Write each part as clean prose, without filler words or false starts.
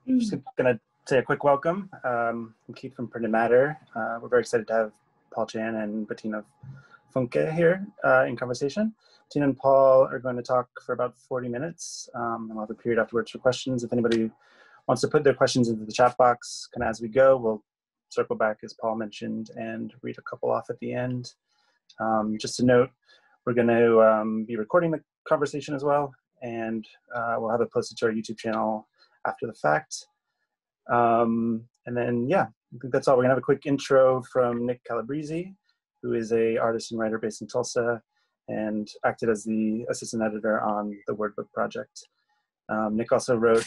Just going to say a quick welcome. I'm Keith from Print and Matter. We're very excited to have Paul Chan and Bettina Funcke here in conversation. Bettina and Paul are going to talk for about 40 minutes, and we'll have a period afterwards for questions. If anybody wants to put their questions into the chat box kind of as we go, we'll circle back, as Paul mentioned, and read a couple off at the end. Just to note, we're going to be recording the conversation as well, and we'll have it posted to our YouTube channel after the fact. And then, yeah, I think that's all. We're gonna have a quick intro from Nick Calabrese, who is an artist and writer based in Tulsa and acted as the assistant editor on the Word Book project. Nick also wrote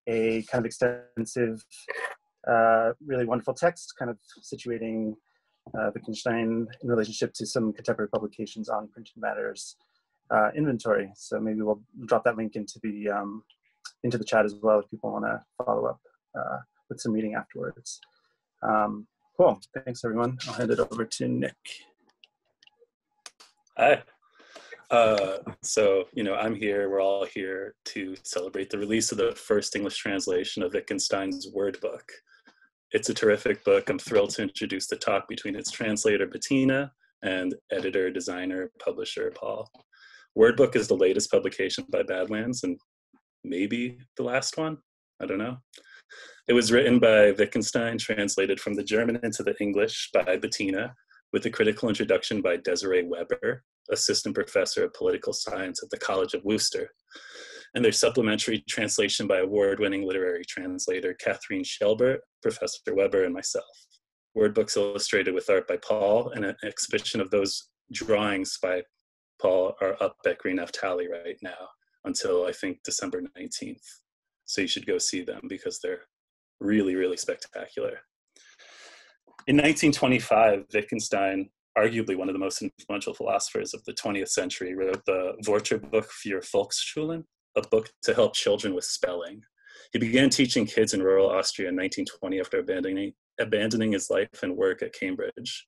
a kind of extensive, really wonderful text, kind of situating Wittgenstein in relationship to some contemporary publications on Print and Matter's inventory. So maybe we'll drop that link into the chat as well if people want to follow up with some reading afterwards. Cool. Thanks, everyone. I'll hand it over to Nick. Hi. I'm here. We're all here to celebrate the release of the first English translation of Wittgenstein's Word Book. It's a terrific book. I'm thrilled to introduce the talk between its translator, Bettina, and editor, designer, publisher, Paul. Word Book is the latest publication by Badlands and maybe the last one. I don't know. It was written by Wittgenstein, translated from the German into the English by Bettina, with a critical introduction by Desiree Weber, assistant professor of political science at the College of Worcester, and their supplementary translation by award-winning literary translator Catherine Shelbert, Professor Weber, and myself. Word Book's illustrated with art by Paul, and an exhibition of those drawings by Paul are up at Green Naftali right now until, I think, December 19th. So you should go see them because they're really, really spectacular. In 1925, Wittgenstein, arguably one of the most influential philosophers of the 20th century, wrote the Wörterbuch für Volksschulen, a book to help children with spelling. He began teaching kids in rural Austria in 1920 after abandoning his life and work at Cambridge.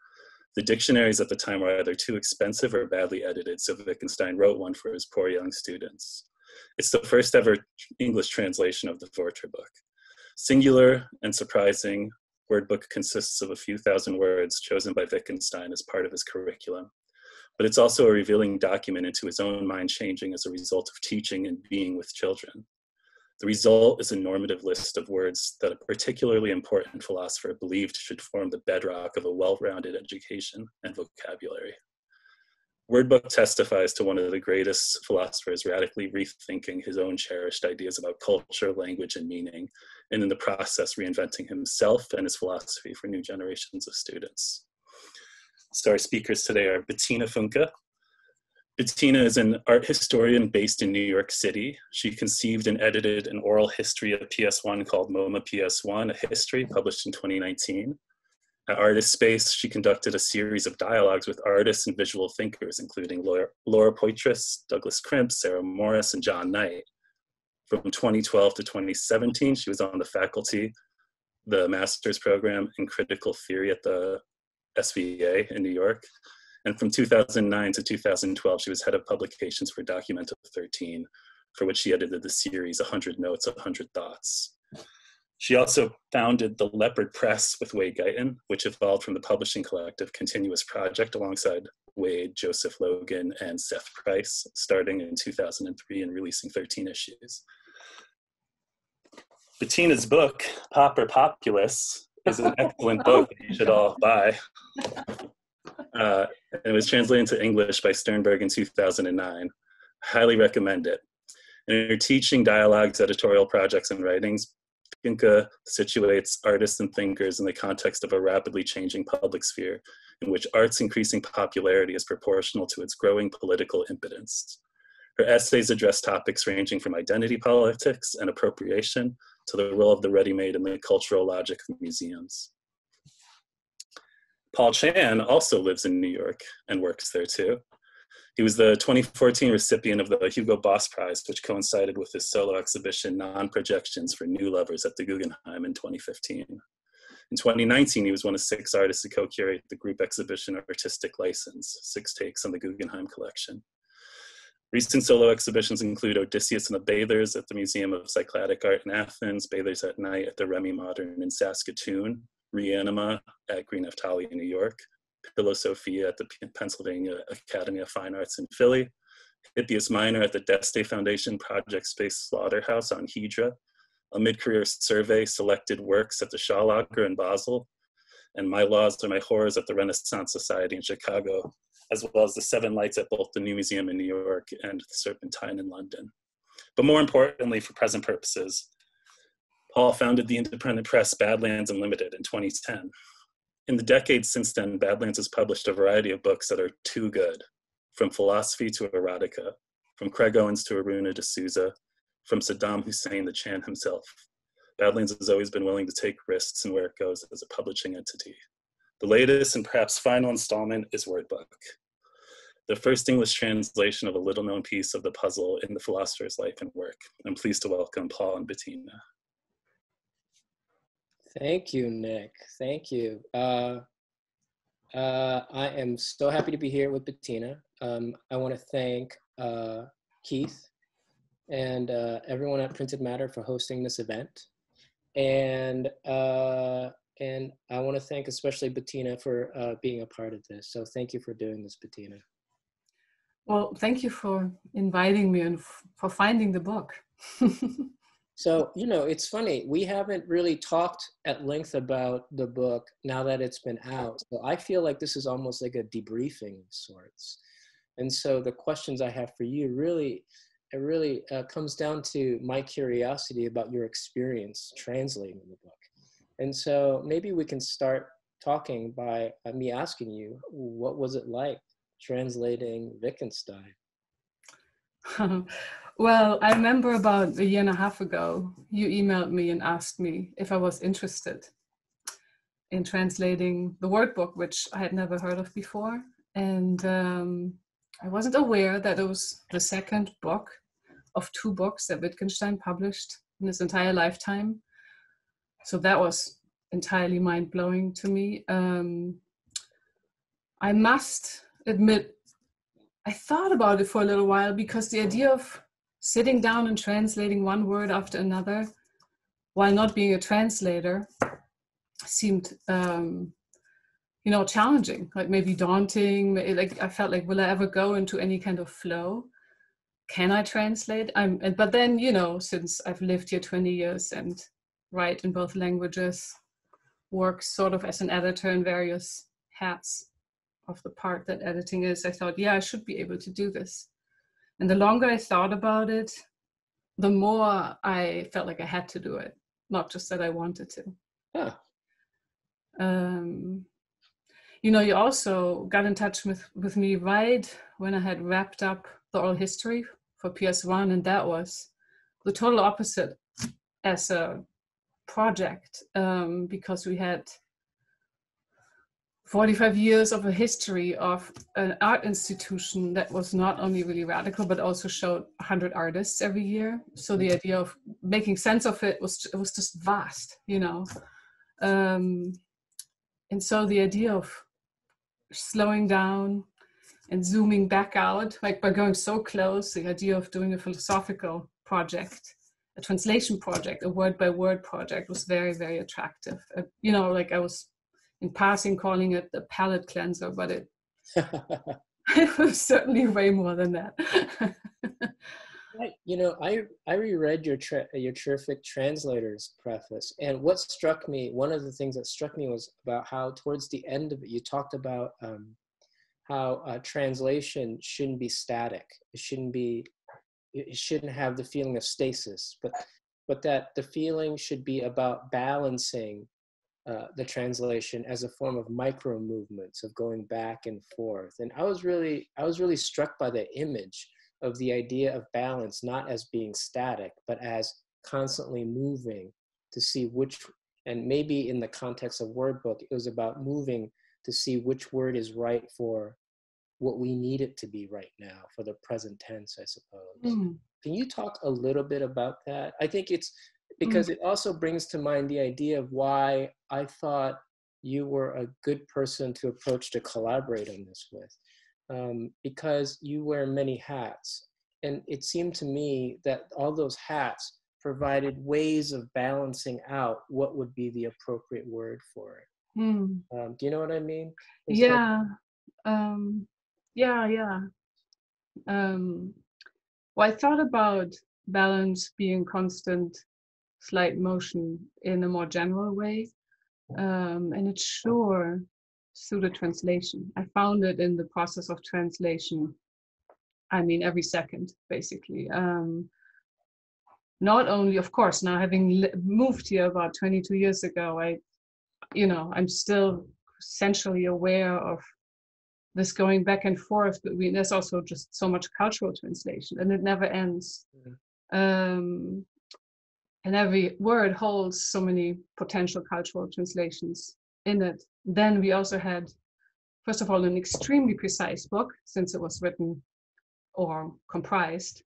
The dictionaries at the time were either too expensive or badly edited, so Wittgenstein wrote one for his poor young students. It's the first ever English translation of the Wörterbuch. Singular and surprising, Word Book consists of a few thousand words chosen by Wittgenstein as part of his curriculum. But it's also a revealing document into his own mind changing as a result of teaching and being with children. The result is a normative list of words that a particularly important philosopher believed should form the bedrock of a well-rounded education and vocabulary. Word Book testifies to one of the greatest philosophers radically rethinking his own cherished ideas about culture, language, and meaning, and in the process reinventing himself and his philosophy for new generations of students. So our speakers today are Bettina Funcke. Bettina is an art historian based in New York City. She conceived and edited an oral history of PS1 called MoMA PS1, a history, published in 2019. At Artist Space, she conducted a series of dialogues with artists and visual thinkers, including Laura Poitras, Douglas Crimp, Sarah Morris, and John Knight. From 2012 to 2017, she was on the faculty, the master's program in critical theory at the SVA in New York. And from 2009 to 2012, she was head of publications for Documenta 13, for which she edited the series 100 Notes, 100 Thoughts. She also founded the Leopard Press with Wade Guyton, which evolved from the publishing collective Continuous Project alongside Wade, Joseph Logan, and Seth Price, starting in 2003 and releasing 13 issues. Bettina's book, Pauper Populus, is an excellent book that you should all buy. It was translated into English by Sternberg in 2009. Highly recommend it. In her teaching, dialogues, editorial projects, and writings, Funcke situates artists and thinkers in the context of a rapidly changing public sphere in which art's increasing popularity is proportional to its growing political impotence. Her essays address topics ranging from identity politics and appropriation to the role of the ready-made in the cultural logic of museums. Paul Chan also lives in New York and works there too. He was the 2014 recipient of the Hugo Boss Prize, which coincided with his solo exhibition, Non-Projections for New Lovers at the Guggenheim in 2015. In 2019, he was one of 6 artists to co-curate the group exhibition Artistic License, 6 takes on the Guggenheim collection. Recent solo exhibitions include Odysseus and the Bathers at the Museum of Cycladic Art in Athens, Bathers at Night at the Remy Modern in Saskatoon, Reanima at Green Naftali in New York, Pillow Sophia at the Pennsylvania Academy of Fine Arts in Philly, Hippias Minor at the Deste Foundation Project Space Slaughterhouse on Hydra, a mid-career survey selected works at the Shaw Lager in Basel, and My Laws Are My Horrors at the Renaissance Society in Chicago, as well as the Seven Lights at both the New Museum in New York and the Serpentine in London. But more importantly, for present purposes, Paul founded the independent press Badlands Unlimited in 2010. In the decades since then, Badlands has published a variety of books that are too good, from philosophy to erotica, from Craig Owens to Aruna D'Souza, from Saddam Hussein to Chan himself. Badlands has always been willing to take risks in where it goes as a publishing entity. The latest and perhaps final installment is Word Book, the first English translation of a little-known piece of the puzzle in the philosopher's life and work. I'm pleased to welcome Paul and Bettina. Thank you, Nick. Thank you. I am so happy to be here with Bettina. I want to thank Keith and everyone at Printed Matter for hosting this event. And I want to thank especially Bettina for being a part of this. So thank you for doing this, Bettina. Well, thank you for inviting me and for finding the book. So, you know, it's funny, we haven't really talked at length about the book now that it's been out. So I feel like this is almost like a debriefing of sorts. And so the questions I have for you really comes down to my curiosity about your experience translating the book. And so maybe we can start talking by me asking you, what was it like translating Wittgenstein? Well, I remember about a year and a half ago, you emailed me and asked me if I was interested in translating the Word Book, which I had never heard of before. And I wasn't aware that it was the second book of 2 books that Wittgenstein published in his entire lifetime. So that was entirely mind-blowing to me. I must admit, I thought about it for a little while because the idea of sitting down and translating one word after another while not being a translator seemed, challenging, like maybe daunting. Like I felt like, will I ever go into any kind of flow? Can I translate? But then, since I've lived here 20 years and write in both languages, work sort of as an editor in various hats of the part that editing is, I thought, yeah, I should be able to do this. And the longer I thought about it, the more I felt like I had to do it, not just that I wanted to. Huh. You also got in touch with me right when I had wrapped up the oral history for PS1, and that was the total opposite as a project, because we had 45 years of a history of an art institution that was not only really radical, but also showed 100 artists every year. So the idea of making sense of it was just vast, And so the idea of slowing down and zooming back out, like by going so close, the idea of doing a philosophical project, a translation project, a word-by-word project was very, very attractive. Like I was in passing calling it the palate cleanser, but it was certainly way more than that. I reread your terrific translator's preface, and what struck me, one of the things that struck me was about how towards the end of it, you talked about how translation shouldn't be static. It shouldn't have the feeling of stasis, but that the feeling should be about balancing the translation as a form of micro movements of going back and forth. And I was really struck by the image of the idea of balance, not as being static, but as constantly moving to see which, and maybe in the context of Word Book, it was about moving to see which word is right for what we need it to be right now, for the present tense, I suppose. Mm. Can you talk a little bit about that? I think it's because it also brings to mind the idea of why I thought you were a good person to approach to collaborate on this with, because you wear many hats. And it seemed to me that all those hats provided ways of balancing out what would be the appropriate word for it. Do you know what I mean? Yeah. Yeah. Well, I thought about balance being constant, slight motion in a more general way. And it's sure through the translation. I found it in the process of translation. I mean, every second, basically. Not only, of course, now having moved here about 22 years ago, I'm still essentially aware of this going back and forth between, there's also just so much cultural translation and it never ends. And every word holds so many potential cultural translations in it. Then we also had, first of all, an extremely precise book, since it was written or comprised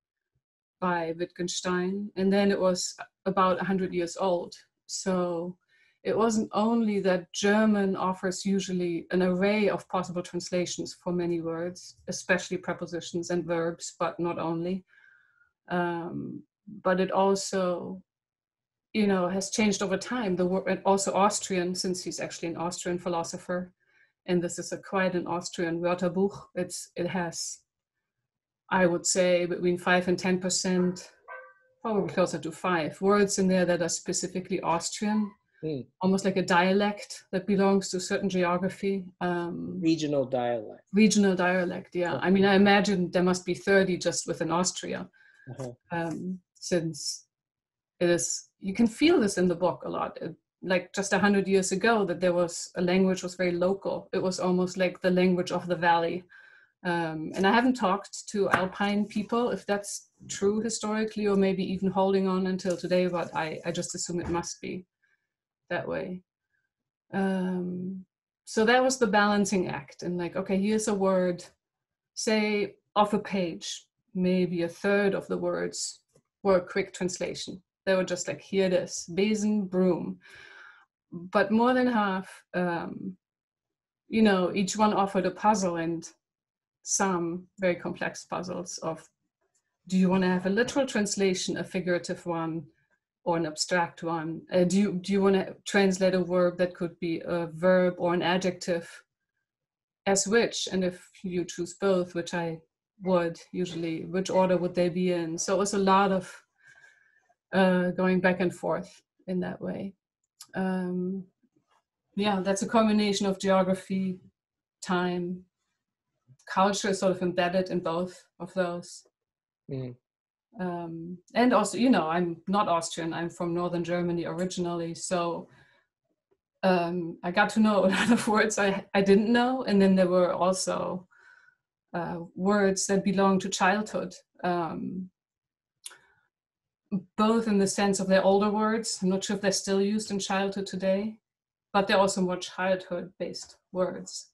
by Wittgenstein, and then it was about 100 years old. So it wasn't only that German offers usually an array of possible translations for many words, especially prepositions and verbs, but not only. But it also, has changed over time. The word, and also Austrian, since he's actually an Austrian philosopher, and this is quite an Austrian Wörterbuch. It has, I would say, between 5 and 10%, probably closer to 5 words in there that are specifically Austrian, almost like a dialect that belongs to a certain geography. Regional dialect. Regional dialect, yeah. I mean, I imagine there must be 30 just within Austria, since it is, you can feel this in the book a lot. Like just 100 years ago, that there was a language was very local. It was almost like the language of the valley. And I haven't talked to Alpine people, if that's true historically, or maybe even holding on until today, but I just assume it must be that way. So that was the balancing act. And like, okay, here's a word, say off a page, maybe a third of the words were a quick translation. They were just like, here it is, Besen, broom. But more than half, each one offered a puzzle, and some very complex puzzles of, do you want to have a literal translation, a figurative one, or an abstract one? Do you want to translate a verb that could be a verb or an adjective as which? And if you choose both, which I would usually, which order would they be in? So it was a lot of going back and forth in that way. That's a combination of geography, time, culture is sort of embedded in both of those. And also, I'm not Austrian, I'm from Northern Germany originally, so I got to know a lot of words I didn't know, and then there were also words that belong to childhood, both in the sense of they're older words. I'm not sure if they're still used in childhood today, but they're also more childhood-based words.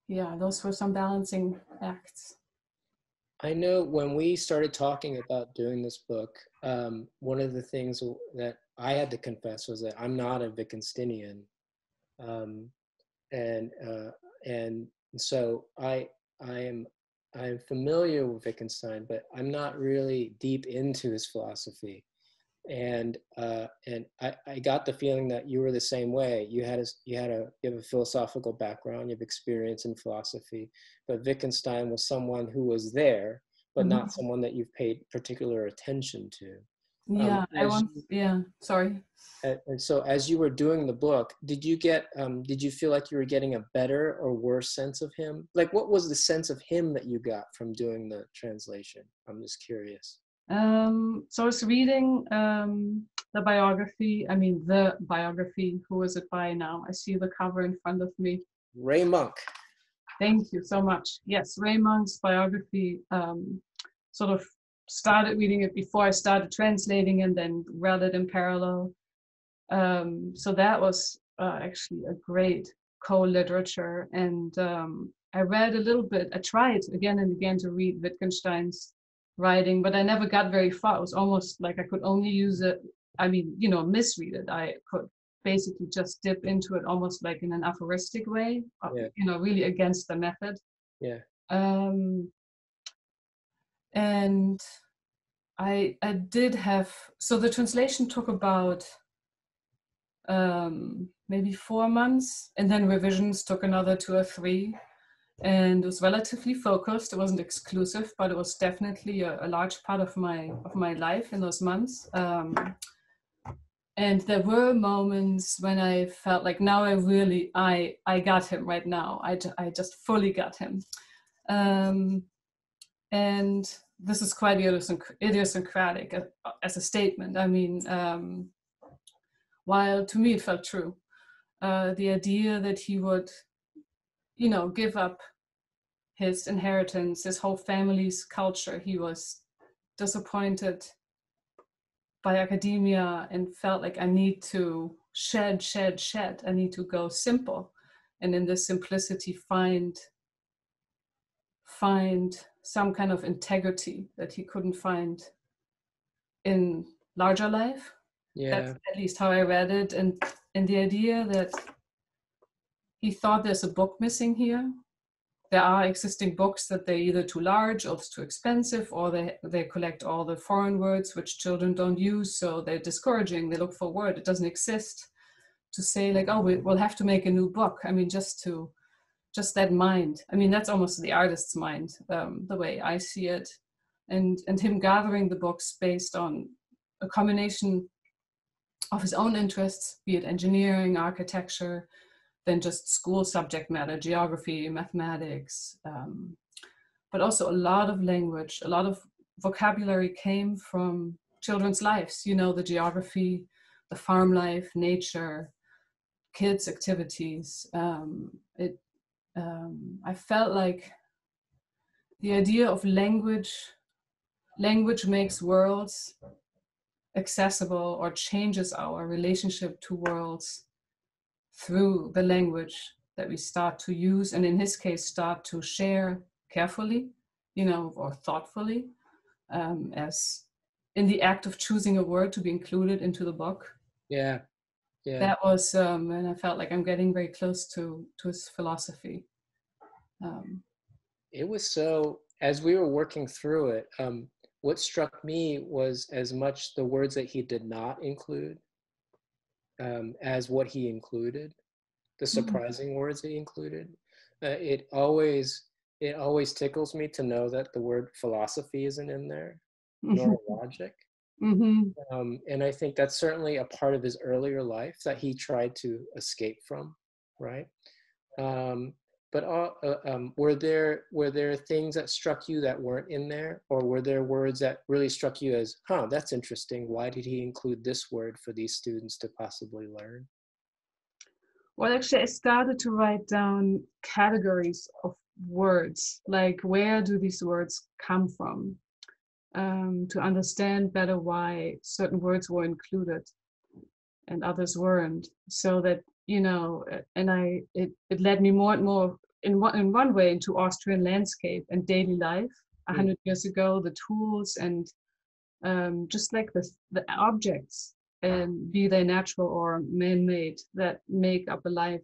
Those were some balancing acts. I know when we started talking about doing this book, one of the things that I had to confess was that I'm not a Wittgensteinian. And so I am familiar with Wittgenstein, but I'm not really deep into his philosophy. And I got the feeling that you were the same way. You have a philosophical background, you have experience in philosophy, but Wittgenstein was someone who was there, but not someone that you've paid particular attention to. Sorry. And so as you were doing the book, did you feel like you were getting a better or worse sense of him? Like, what was the sense of him that you got from doing the translation? I'm just curious. So I was reading the biography. Who is it by now? I see the cover in front of me. Ray Monk. Thank you so much. Yes, Ray Monk's biography. Sort of started reading it before I started translating, and then read it in parallel. So that was actually a great co-literature. And I read a little bit. I tried again and again to read Wittgenstein's writing, but I never got very far. It was almost like I could only use it, misread it. I could basically just dip into it almost like in an aphoristic way, really against the method. And I did have, so the translation took about maybe 4 months, and then revisions took another 2 or 3. And it was relatively focused. It wasn't exclusive, but it was definitely a large part of my life in those months. And there were moments when I felt like, now I got him right now. I just fully got him. And this is quite idiosyncratic as a statement. I mean, while to me it felt true, the idea that he would, give up his inheritance, his whole family's culture. He was disappointed by academia and felt like, I need to shed. I need to go simple. And in this simplicity, find some kind of integrity that he couldn't find in larger life. Yeah. That's at least how I read it. And the idea that he thought there's a book missing here. There are existing books that they're either too large or it's too expensive, or they collect all the foreign words which children don't use, so they're discouraging. They look for a word, it doesn't exist. To say like, oh, we'll have to make a new book. I mean, just that mind. I mean, that's almost the artist's mind, the way I see it. And him gathering the books based on a combination of his own interests, be it engineering, architecture, than just school subject matter, geography, mathematics, but also a lot of language, a lot of vocabulary came from children's lives, the geography, the farm life, nature, kids' activities. I felt like the idea of language makes worlds accessible or changes our relationship to worlds through the language that we start to use, and in his case, start to share carefully, or thoughtfully, as in the act of choosing a word to be included into the book. Yeah. That was, and I felt like I'm getting very close to his philosophy. It was so, as we were working through it, what struck me was as much the words that he did not include as what he included, the surprising words he included. It always tickles me to know that the word philosophy isn't in there, nor logic. And I think that's certainly a part of his earlier life that he tried to escape from, right? But were there things that struck you that weren't in there, or were there words that really struck you as, that's interesting, why did he include this word for these students to possibly learn? Well, actually, I started to write down categories of words, like where do these words come from, to understand better why certain words were included and others weren't, so that, and it led me more and more in one way into Austrian landscape and daily life 100 years ago, the tools and just like the objects, and be they natural or man-made, that make up a life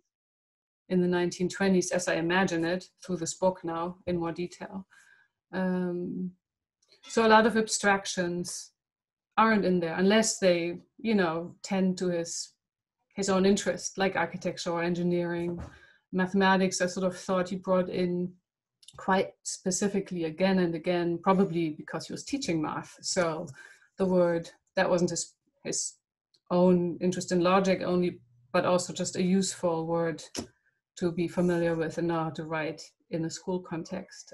in the 1920s as I imagine it through this book now in more detail. So a lot of abstractions aren't in there unless they, tend to his own interest, like architecture or engineering. Mathematics, I sort of thought he brought in quite specifically again and again, probably because he was teaching math. So the word, that wasn't his own interest in logic only, but also just a useful word to be familiar with and know how to write in a school context.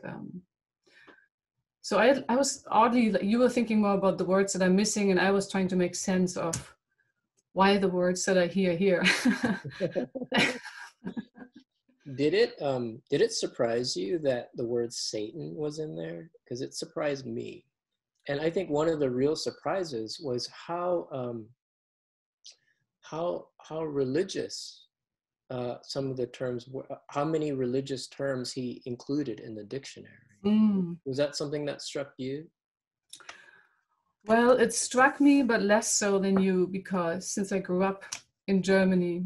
So I was oddly, you were thinking more about the words that I'm missing, and I was trying to make sense of why the words that I hear here. Did it surprise you that the word Satan was in there? Because it surprised me. And I think one of the real surprises was how religious some of the terms were, how many religious terms he included in the dictionary. Was that something that struck you? Well, it struck me, but less so than you, because since I grew up in Germany,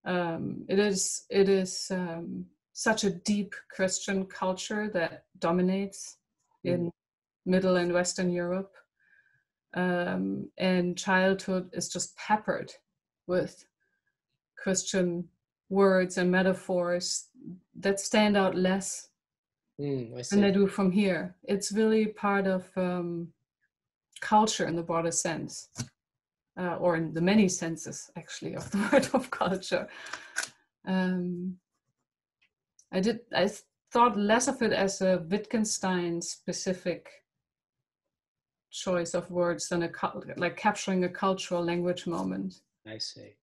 it is such a deep Christian culture that dominates in Middle and Western Europe. And childhood is just peppered with Christian words and metaphors that stand out less than they do from here. It's really part of culture in the broader sense, or in the many senses, actually, of the word of culture. I thought less of it as a Wittgenstein specific choice of words than like capturing a cultural language moment. I see.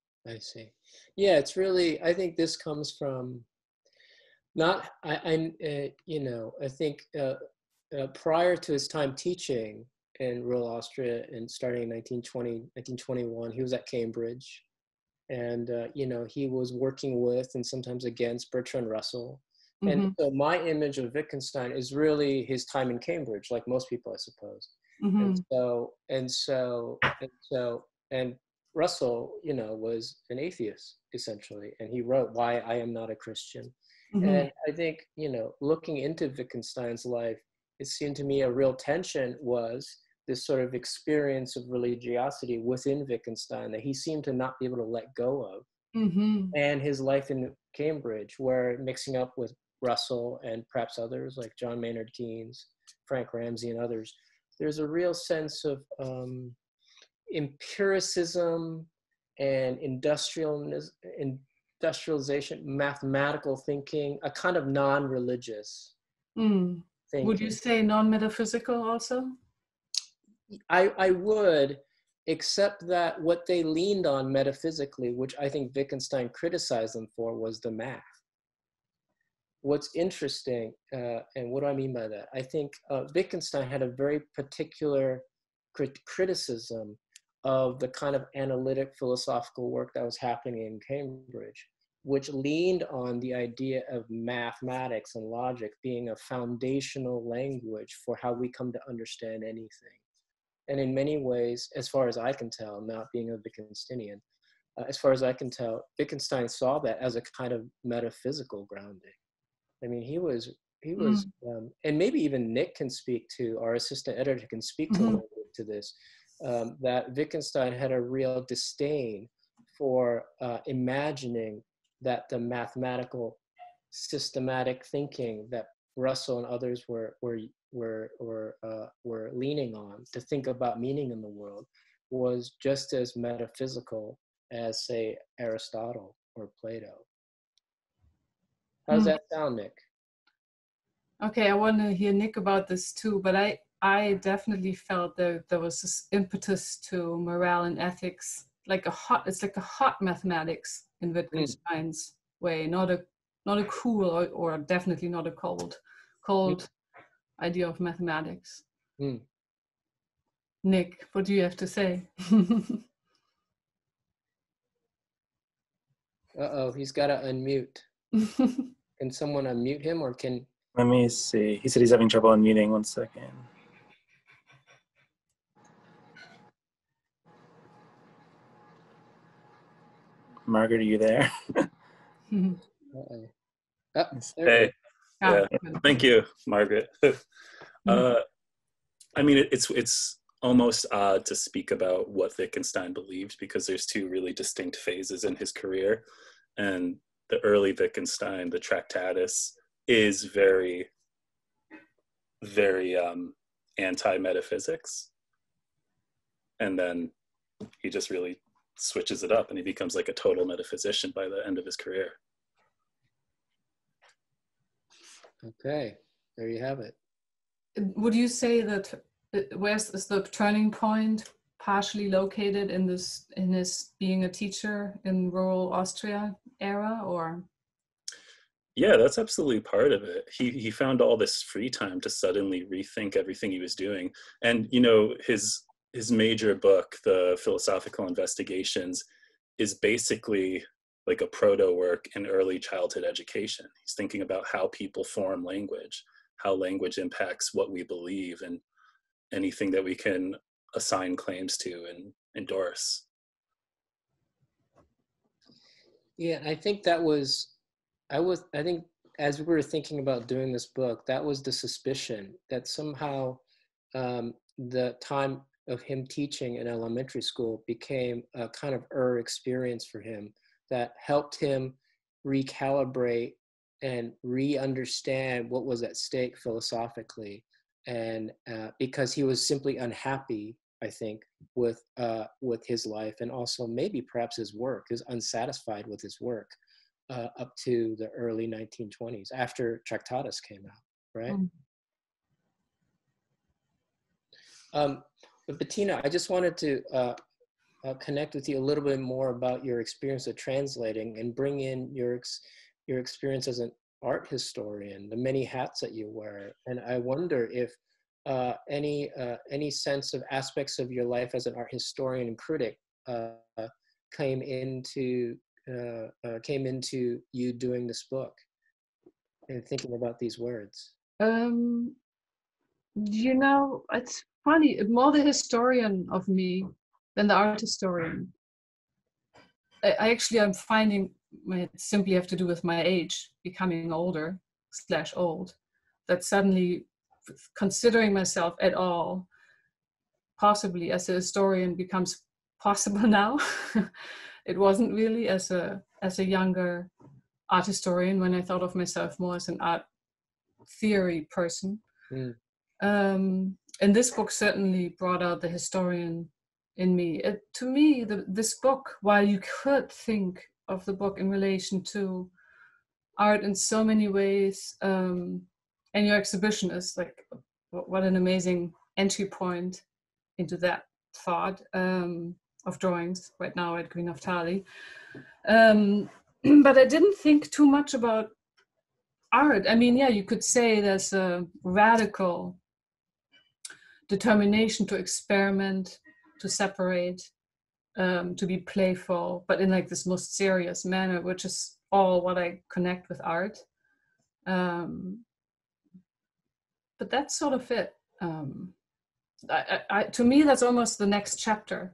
Yeah, it's really, I think this comes from I think prior to his time teaching in rural Austria and starting in 1921, he was at Cambridge. And, he was working with and sometimes against Bertrand Russell. Mm-hmm. And so my image of Wittgenstein is really his time in Cambridge, like most people, I suppose. Mm-hmm. And Russell, was an atheist, essentially. And he wrote Why I Am Not a Christian. Mm-hmm. And I think, looking into Wittgenstein's life, it seemed to me a real tension was this sort of experience of religiosity within Wittgenstein that he seemed to not be able to let go of. Mm-hmm. And his life in Cambridge, where mixing up with Russell and perhaps others like John Maynard Keynes, Frank Ramsey and others, there's a real sense of empiricism and industrialization, mathematical thinking, a kind of non-religious thinking. Would you say non-metaphysical also? I would, except that what they leaned on metaphysically, which I think Wittgenstein criticized them for, was the math. What's interesting, and what do I mean by that? I think Wittgenstein had a very particular criticism of the kind of analytic philosophical work that was happening in Cambridge, which leaned on the idea of mathematics and logic being a foundational language for how we come to understand anything. And in many ways, as far as I can tell, not being a Wittgensteinian, as far as I can tell, Wittgenstein saw that as a kind of metaphysical grounding. I mean, he was, and maybe even Nick can speak to, our assistant editor can speak to a little bit to this, that Wittgenstein had a real disdain for imagining that the mathematical, systematic thinking that Russell and others were leaning on to think about meaning in the world was just as metaphysical as, say, Aristotle or Plato. How does that sound, Nick? Okay, I want to hear Nick about this too, but I definitely felt that there was this impetus to morale and ethics, it's like a hot mathematics in Wittgenstein's way, not a cool or definitely not a cold idea of mathematics. Nick, what do you have to say? Uh-oh, he's got to unmute. Can someone unmute him, or can... Let me see. He said he's having trouble unmuting. 1 second. Margaret, are you there? Uh-oh. Oh, hey. Yeah. Thank you, Margaret. I mean, it's almost odd to speak about what Wittgenstein believed, because there's two really distinct phases in his career. And the early Wittgenstein, the Tractatus, is very, very anti-metaphysics. And then he just really switches it up and he becomes like a total metaphysician by the end of his career. Okay, there you have it. Would you say that where's the turning point partially located in his being a teacher in rural Austria era, or? Yeah, that's absolutely part of it. He found all this free time to suddenly rethink everything he was doing. And, his major book, The Philosophical Investigations, is basically like a proto work in early childhood education. He's thinking about how people form language, how language impacts what we believe, and anything that we can assign claims to and endorse. Yeah, I think I think as we were thinking about doing this book, that was the suspicion that somehow the time of him teaching in elementary school became a kind of experience for him that helped him recalibrate and re-understand what was at stake philosophically. And because he was simply unhappy, I think, with his life, and also maybe perhaps his work, is unsatisfied with his work up to the early 1920s, after Tractatus came out, right? But Bettina, I just wanted to connect with you a little bit more about your experience of translating and bring in your experience as an art historian, the many hats that you wear. And I wonder if any sense of aspects of your life as an art historian and critic came into you doing this book and thinking about these words. You know, it's funny, more the historian of me than the art historian. I actually am finding it simply have to do with my age, becoming older / old, that suddenly considering myself at all possibly as a historian becomes possible now. It wasn't really as a younger art historian, when I thought of myself more as an art theory person. And this book certainly brought out the historian in me. To me, this book, while you could think of the book in relation to art in so many ways, and your exhibition is like, what an amazing entry point into that thought of drawings right now at Green of Tali. But I didn't think too much about art. I mean, yeah, you could say there's a radical determination to experiment, to separate, to be playful, but in like this most serious manner, which is all what I connect with art. But that's sort of it. To me, that's almost the next chapter.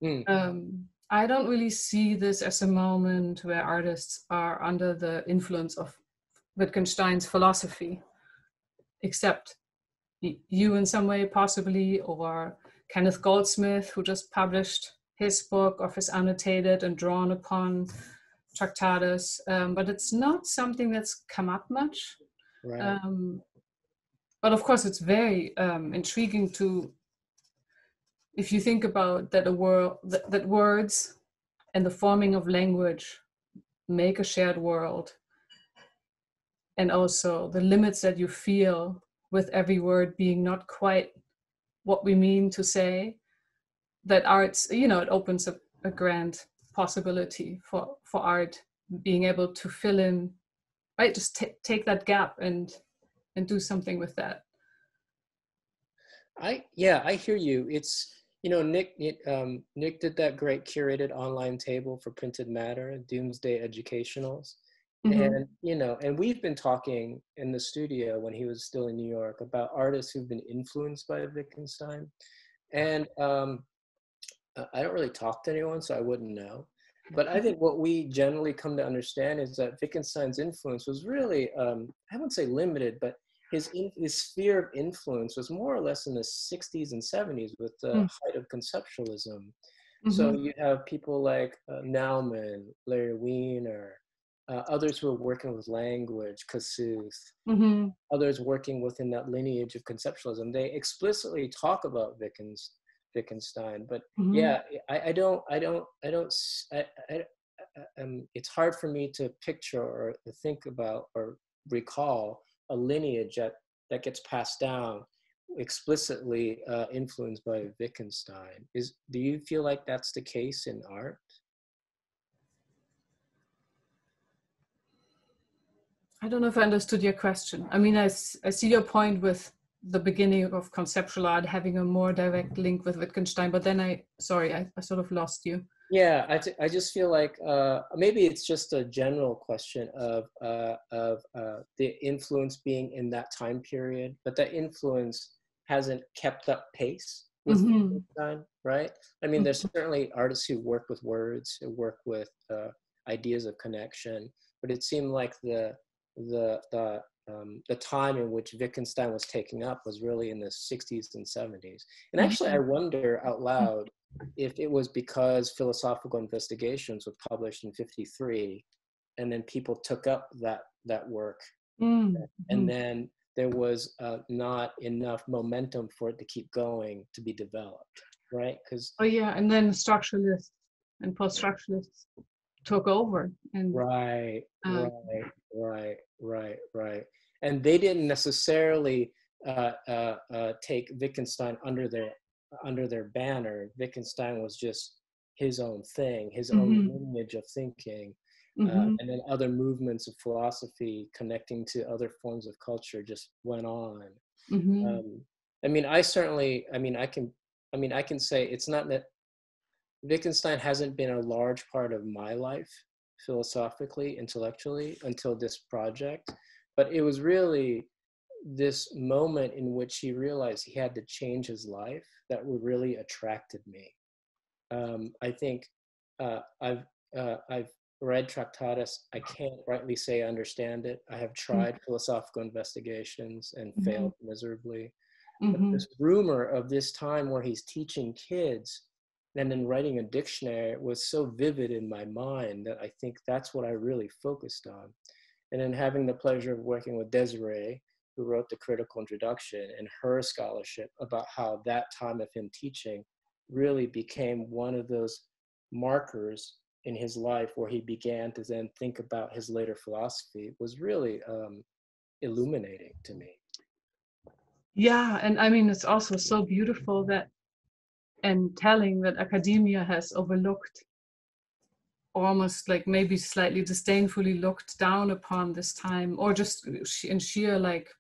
I don't really see this as a moment where artists are under the influence of Wittgenstein's philosophy, except you in some way possibly, or Kenneth Goldsmith, who just published his book of his annotated and drawn upon Tractatus, but it's not something that's come up much. Right. But of course, it's very intriguing if you think about that that words and the forming of language make a shared world, and also the limits that you feel with every word being not quite what we mean to say, that art's, it opens up a grand possibility for art being able to fill in, right? Just take that gap and do something with that. I hear you. It's, Nick did that great curated online table for printed matter, Doomsday Educationals. And, and we've been talking in the studio when he was still in New York about artists who've been influenced by Wittgenstein. And I don't really talk to anyone, so I wouldn't know. But I think what we generally come to understand is that Wittgenstein's influence was really, I wouldn't say limited, but his sphere of influence was more or less in the 60s and 70s with the height of conceptualism. So you have people like Naumann, Larry Wiener, others who are working with language, Kossuth, others working within that lineage of conceptualism. They explicitly talk about Wittgenstein, but it's hard for me to picture or think about or recall a lineage that gets passed down explicitly influenced by Wittgenstein. Do you feel like that's the case in art? I don't know if I understood your question. I mean, I see your point with the beginning of conceptual art having a more direct link with Wittgenstein, but then I sort of lost you. Yeah, I just feel like maybe it's just a general question of the influence being in that time period, but that influence hasn't kept up pace with Wittgenstein, right? I mean, there's certainly artists who work with words, who work with ideas of connection, but it seemed like the the time in which Wittgenstein was taking up was really in the 60s and 70s. And actually, I wonder out loud if it was because Philosophical Investigations was published in 53, and then people took up that work, and then there was not enough momentum for it to keep going, to be developed, right? Because and then structuralists and post-structuralists took over, and right. And they didn't necessarily take Wittgenstein under their banner. Wittgenstein was just his own thing, his own lineage of thinking. And then other movements of philosophy connecting to other forms of culture just went on. I can say it's not that Wittgenstein hasn't been a large part of my life, philosophically, intellectually, until this project, but it was really this moment in which he realized he had to change his life that really attracted me. I think I've read Tractatus. I can't rightly say I understand it. I have tried Philosophical Investigations and failed miserably. But this rumor of this time where he's teaching kids and then writing a dictionary was so vivid in my mind that I think that's what I really focused on. And then having the pleasure of working with Desiree, who wrote the critical introduction, and her scholarship about how that time of him teaching really became one of those markers in his life where he began to then think about his later philosophy was really illuminating to me. Yeah, and I mean, it's also so beautiful that, and telling that academia has overlooked, almost like maybe slightly disdainfully looked down upon this time, or just in sheer like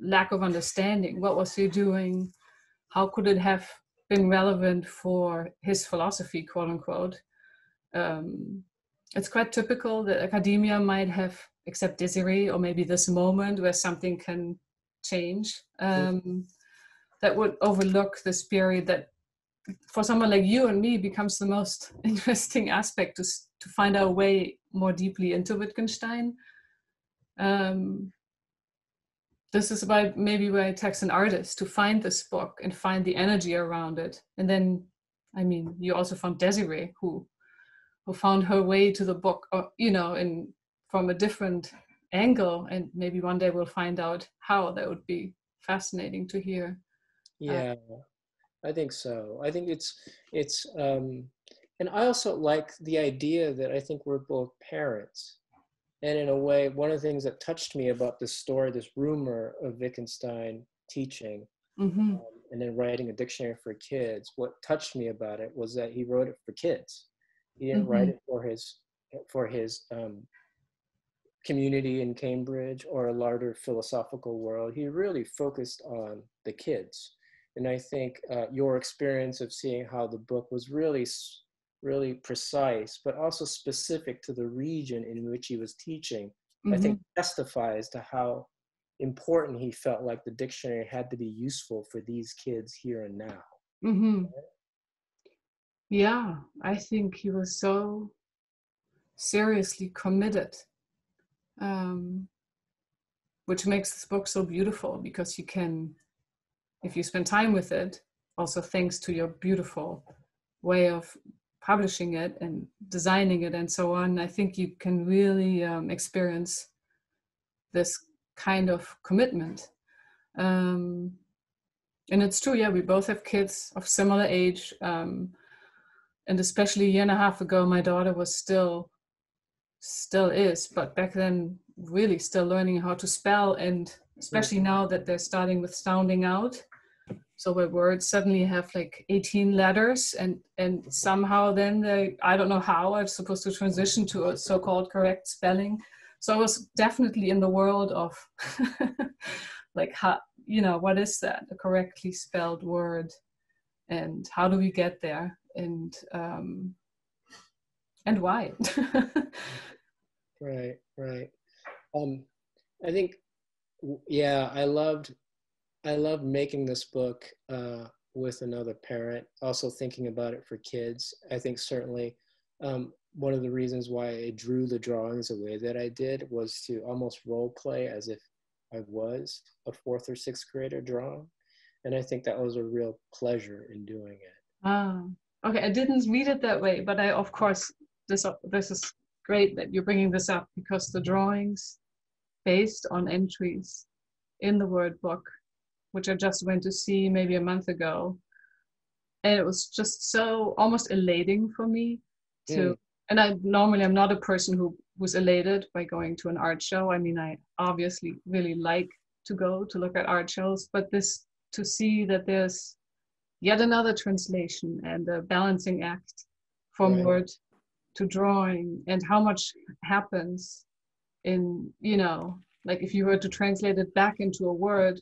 lack of understanding. What was he doing? How could it have been relevant for his philosophy, quote unquote? It's quite typical that academia might have, except Desiree, or maybe this moment where something can change, that would overlook this period that for someone like you and me becomes the most interesting aspect to find our way more deeply into Wittgenstein. This is maybe why it takes an artist to find this book and find the energy around it. And then, I mean, you also found Desiree, who found her way to the book, from a different angle. And maybe one day we'll find out how. That would be fascinating to hear. Yeah, I think so. I think it's and I also like the idea that I think we're both parents. And in a way, one of the things that touched me about this story, this rumor of Wittgenstein teaching and then writing a dictionary for kids, what touched me about it was that he wrote it for kids. He didn't write it for his community in Cambridge or a larger philosophical world. He really focused on the kids. And I think your experience of seeing how the book was really precise, but also specific to the region in which he was teaching, I think testifies to how important he felt like the dictionary had to be useful for these kids here and now. Right? Yeah, I think he was so seriously committed, which makes this book so beautiful, because you can, if you spend time with it, also thanks to your beautiful way of publishing it and designing it and so on, I think you can really experience this kind of commitment. And it's true, yeah, we both have kids of similar age. And especially a year and a half ago, my daughter was still is, but back then really still learning how to spell, and especially now that they're starting with sounding out. So where words suddenly have like 18 letters, and somehow then I don't know how I'm supposed to transition to a so-called correct spelling. So I was definitely in the world of like, how, what is that, a correctly spelled word, and how do we get there, and why? Right. I think, yeah, I loved making this book with another parent, also thinking about it for kids. I think certainly one of the reasons why I drew the drawings the way that I did was to almost role play as if I was a 4th or 6th grader drawing. And I think that was a real pleasure in doing it. Ah, okay. I didn't read it that way, but I, of course, this is great that you're bringing this up, because the drawings based on entries in the word book, which I just went to see maybe a month ago, and it was just so almost elating for me to, and I'm not a person who was elated by going to an art show. I mean, I obviously really like to go to look at art shows, but this, to see that there's yet another translation and a balancing act from word to drawing, and how much happens in, you know, like if you were to translate it back into a word,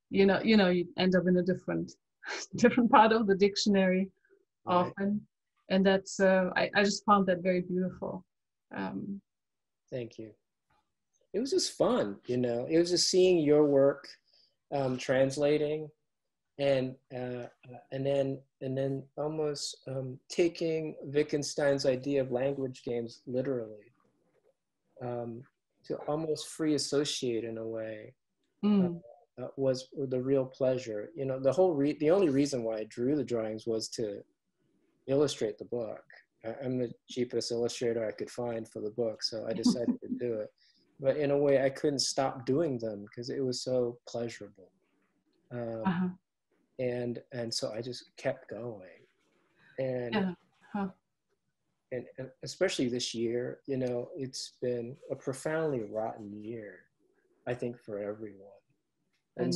you end up in a different part of the dictionary often. And that's, I just found that very beautiful. Thank you. It was just fun, you know, it was just seeing your work translating, and then almost taking Wittgenstein's idea of language games literally, to almost free associate in a way, was the real pleasure. You know, the only reason why I drew the drawings was to illustrate the book. I'm the cheapest illustrator I could find for the book, so I decided to do it. But in a way, I couldn't stop doing them because it was so pleasurable. And so I just kept going. And especially this year, you know, it's been a profoundly rotten year, I think, for everyone. And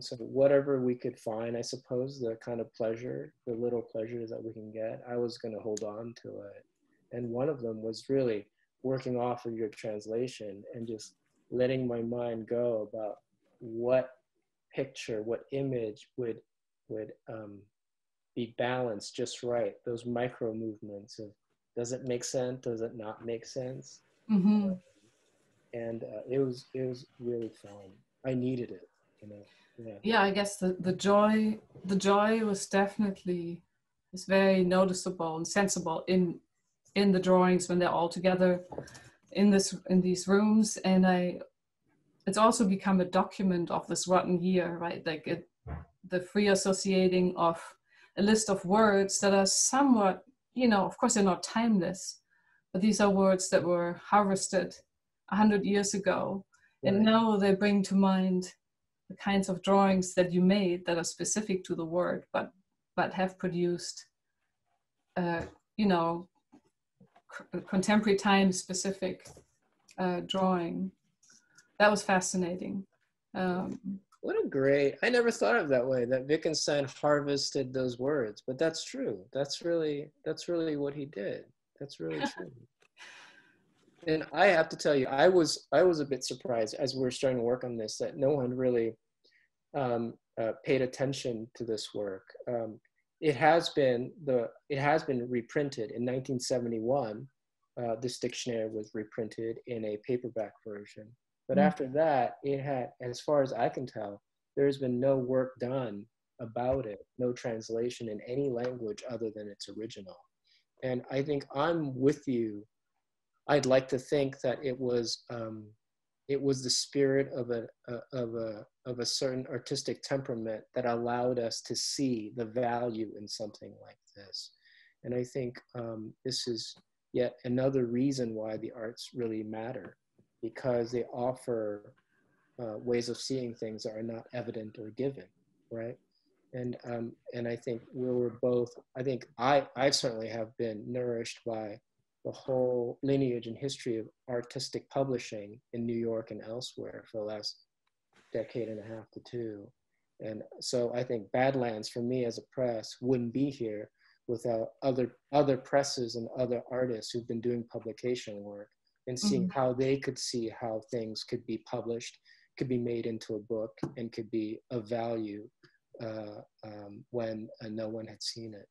so whatever we could find, I suppose, the kind of pleasure, the little pleasures that we can get, I was going to hold on to it. And one of them was really working off of your translation and just letting my mind go about what picture, what image would be balanced just right. Those micro movements of, does it make sense? Does it not make sense? And it was really fun. I needed it, you know. Yeah, I guess the joy was definitely, is very noticeable and sensible in the drawings when they're all together in these rooms. And it's also become a document of this rotten year, right? Like the free associating of a list of words that are somewhat, you know, of course they're not timeless, but these are words that were harvested 100 years ago. And now they bring to mind the kinds of drawings that you made that are specific to the word, but have produced, you know, contemporary time specific drawing. That was fascinating. I never thought of that way, that Wittgenstein harvested those words, but that's true. That's really what he did. That's really true. And I have to tell you, I was a bit surprised as we were starting to work on this, that no one really paid attention to this work. It has been reprinted in 1971. This dictionary was reprinted in a paperback version. But after that, it had, as far as I can tell, there's been no work done about it, no translation in any language other than its original. And I think I'm with you. I'd like to think that it was the spirit of a certain artistic temperament that allowed us to see the value in something like this. And I think this is yet another reason why the arts really matter, because they offer ways of seeing things that are not evident or given, right? And I think I certainly have been nourished by the whole lineage and history of artistic publishing in New York and elsewhere for the last decade and a half to two. And so I think Badlands, for me as a press, wouldn't be here without other presses and other artists who've been doing publication work and seeing how they could see how things could be published, could be made into a book, and could be of value when no one had seen it.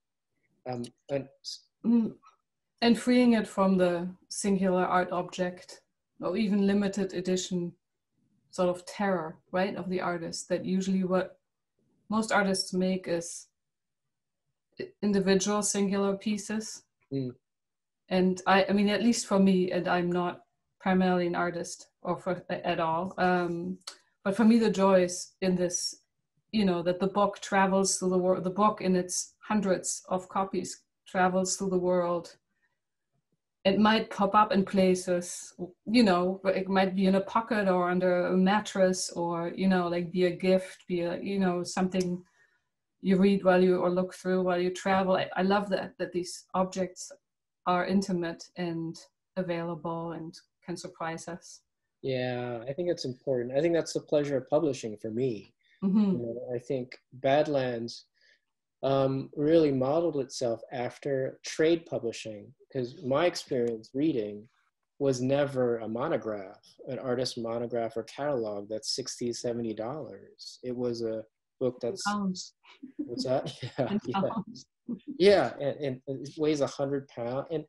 And freeing it from the singular art object, or even limited edition sort of terror, right, of the artist, that usually what most artists make is individual singular pieces Mm. And I mean, at least for me, and I'm not primarily an artist at all, but for me, the joy is in this, you know, that the book travels through the world, the book in its hundreds of copies travels through the world. It might pop up in places, you know, but it might be in a pocket or under a mattress, or, you know, like be a gift, be a, you know, something you read while you, or look through while you travel. I love that these objects are intimate and available and can surprise us. Yeah, I think it's important. I think that's the pleasure of publishing for me. Mm-hmm. You know, I think Badlands really modeled itself after trade publishing, because my experience reading was never a monograph, an artist monograph or catalog that's $60, $70. It was a book that's, Pounds. what's that? Yeah, And yeah. pounds. Yeah, and it weighs 100 pounds. And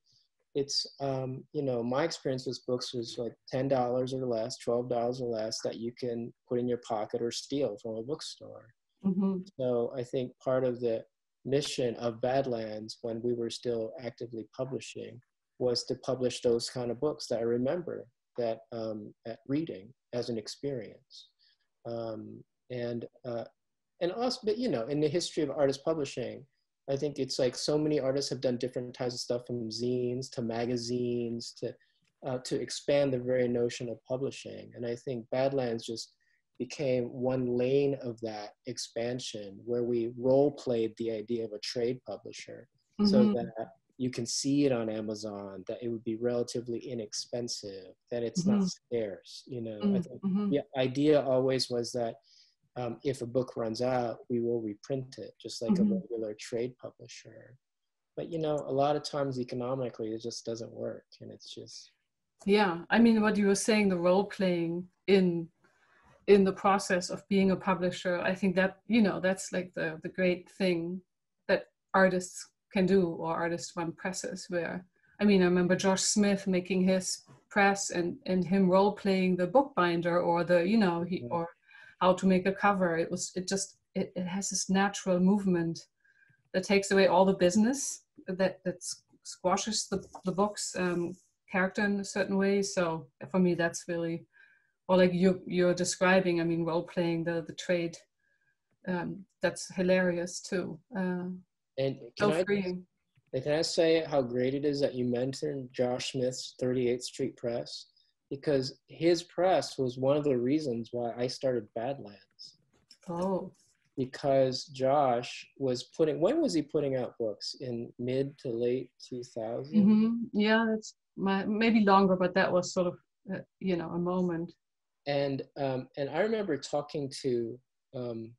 it's, you know, my experience with books was like $10 or less, $12 or less that you can put in your pocket or steal from a bookstore. Mm-hmm. So I think part of the mission of Badlands, when we were still actively publishing, was to publish those kind of books that I remember that at reading as an experience. And also, but you know, in the history of artist publishing, I think it's like so many artists have done different types of stuff, from zines to magazines to expand the very notion of publishing. And I think Badlands just became one lane of that expansion, where we role played the idea of a trade publisher, Mm-hmm. so that you can see it on Amazon, that it would be relatively inexpensive, that it's Mm-hmm. not scarce. You know, Mm-hmm. I think the idea always was that if a book runs out, we will reprint it, just like Mm-hmm. a regular trade publisher. But you know, a lot of times economically, it just doesn't work, and it's just. Yeah, I mean, what you were saying, the role playing in the process of being a publisher, I think that, you know, that's like the great thing that artists can do, or artists run presses, where, I mean, I remember Josh Smith making his press and him role playing the bookbinder, or the, you know, or how to make a cover. It has this natural movement that takes away all the business that squashes the book's character in a certain way. So for me, that's really, or like you're describing, I mean, role playing the trade, that's hilarious too. And So freeing. can I say how great it is that you mentioned Josh Smith's 38th Street Press? Because his press was one of the reasons why I started Badlands. Oh. Because Josh was when was he putting out books? In mid to late 2000s? Mm-hmm. Yeah, that's maybe longer, but that was sort of, you know, a moment. And I remember talking to, am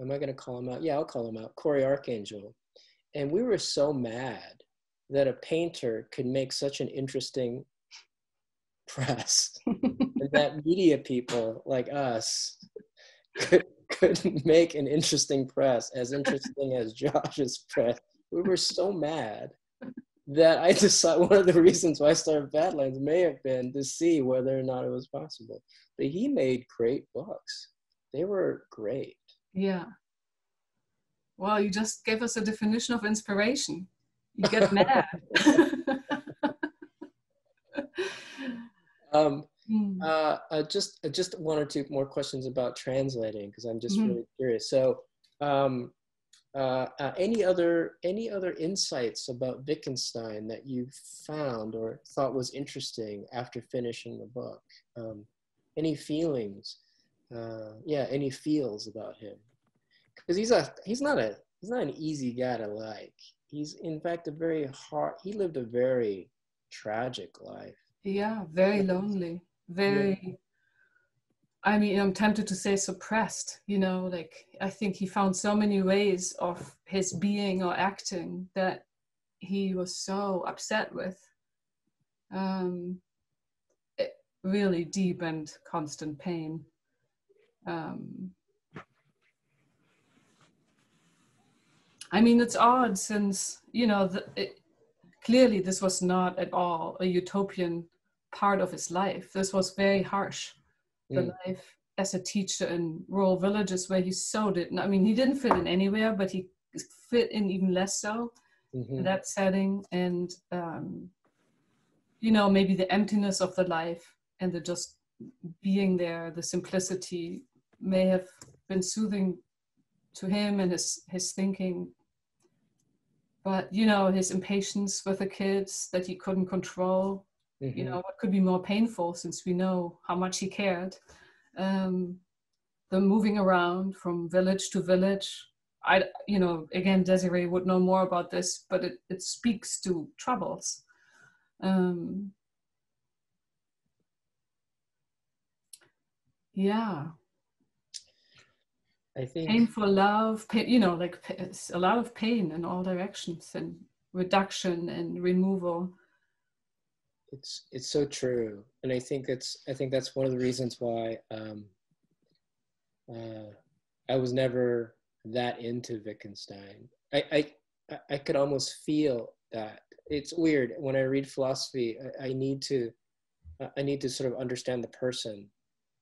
I going to call him out? Yeah, I'll call him out. Corey Archangel. And we were so mad that a painter could make such an interesting press, and that media people like us could make an interesting press as interesting as Josh's press. We were so mad that I decided one of the reasons why I started Badlands may have been to see whether or not it was possible. But he made great books. They were great. Yeah. Well, you just gave us a definition of inspiration. You get mad. Just one or two more questions about translating, because I'm just really curious. So, any other insights about Wittgenstein that you found or thought was interesting after finishing the book? Any feelings? Any feels about him? Because he's not an easy guy to like. He's in fact he lived a very tragic life. Yeah, very lonely, very, I mean, I'm tempted to say suppressed, you know, like, I think he found so many ways of his being or acting that he was so upset with. Really deep and constant pain. I mean, it's odd since, you know, clearly this was not at all a utopian part of his life. This was very harsh. The life as a teacher in rural villages, where he so didn't, I mean, he didn't fit in anywhere, but he fit in even less so. Mm-hmm. in that setting, and you know, maybe the emptiness of the life and the just being there, the simplicity may have been soothing to him and his thinking. But, you know, his impatience with the kids that he couldn't control, Mm-hmm. you know, what could be more painful, since we know how much he cared? The moving around from village to village. You know, again, Desiree would know more about this, but it speaks to troubles. Yeah. I think Painful love, you know, like a lot of pain in all directions, and reduction and removal. it's so true, and I think that's one of the reasons why I was never that into Wittgenstein. I could almost feel that. It's weird when I read philosophy. I need to sort of understand the person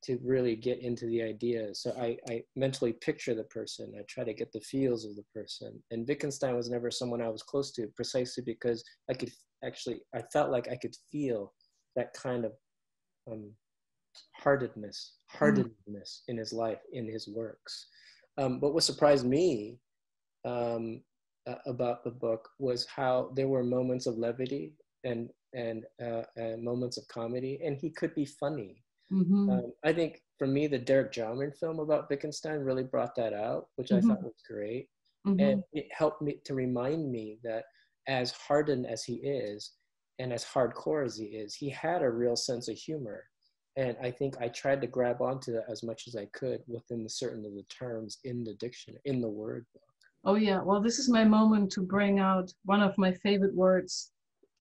to really get into the ideas. So I mentally picture the person. I try to get the feels of the person. And Wittgenstein was never someone I was close to, precisely because I felt like I could feel that kind of heartedness in his life, in his works. But what surprised me about the book was how there were moments of levity and moments of comedy, and he could be funny. Mm-hmm. I think for me, the Derek Jarman film about Wittgenstein really brought that out, which I thought was great. And it helped me to remind me that as hardened as he is, and as hardcore as he is, he had a real sense of humor. And I think I tried to grab onto that as much as I could within the certain of the terms in the dictionary, in the word book. Oh yeah, well, this is my moment to bring out one of my favorite words.